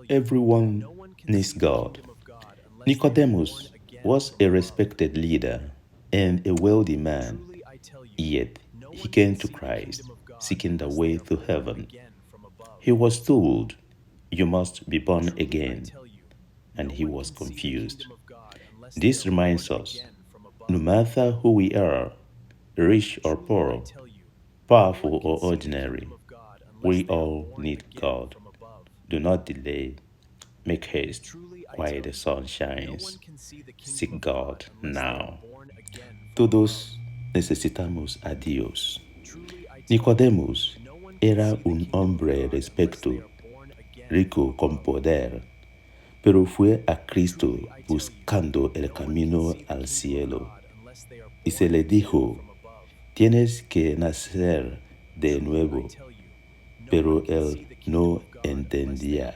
Everyone needs God. Nicodemus was a respected leader and a wealthy man, yet he came to Christ seeking the way to heaven. He was told, "You must be born again," and he was confused. This reminds us, no matter who we are, rich or poor, powerful or ordinary, we all need God. Do not delay. Make haste while the sun shines. Seek God now. Todos necesitamos a Dios. Nicodemus era un hombre respecto, rico con poder, pero fue a Cristo buscando el camino al cielo. Y se le dijo, tienes que nacer de nuevo, pero él no entendía.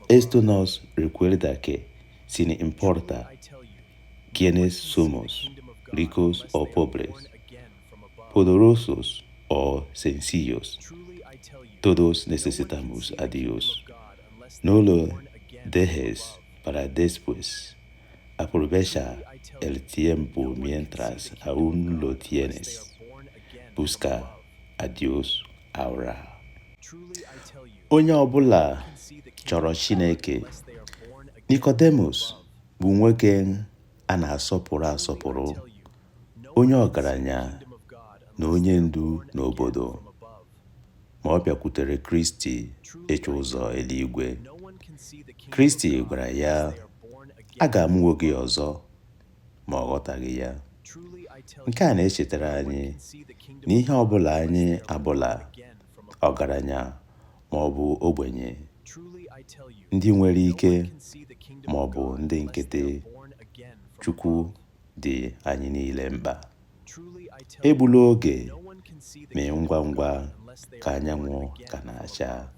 Esto nos recuerda que, sin importar quiénes somos, ricos o pobres, poderosos o sencillos, todos necesitamos a Dios. No lo dejes para después. Aprovecha el tiempo mientras aún lo tienes. Busca a Dios ahora. Onye ọbụla chọrọ Chineke. Nicodemus bụ nwoke a na-asọpụrụ asọpụrụ, onye ọgaranya na onye ndu n'obodo, ma ọ bịakwutere Kristi ịchọ ụzọ eluigwe. Kristi gwara ya, a ga-amụwo gị ọzọ, ma ọ ghọtaghị ya. Nke a na-echetara anyị na ihe ọbụla anyị abụla, ọgaranya ma ọ bụ ogbenye, ndị nwere ike ma ọ bụ ndị nkịtị, Chukwu dị anyị niile mkpa. Egbula oge, mee ngwa ngwa ka anyanwụ ka na-acha.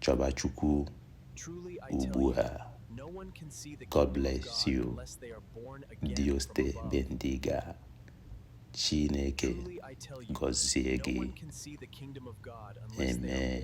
Chọba Chukwu ugbu a. God bless you. Dios te bendiga. Chineke gọzie gị. Amen.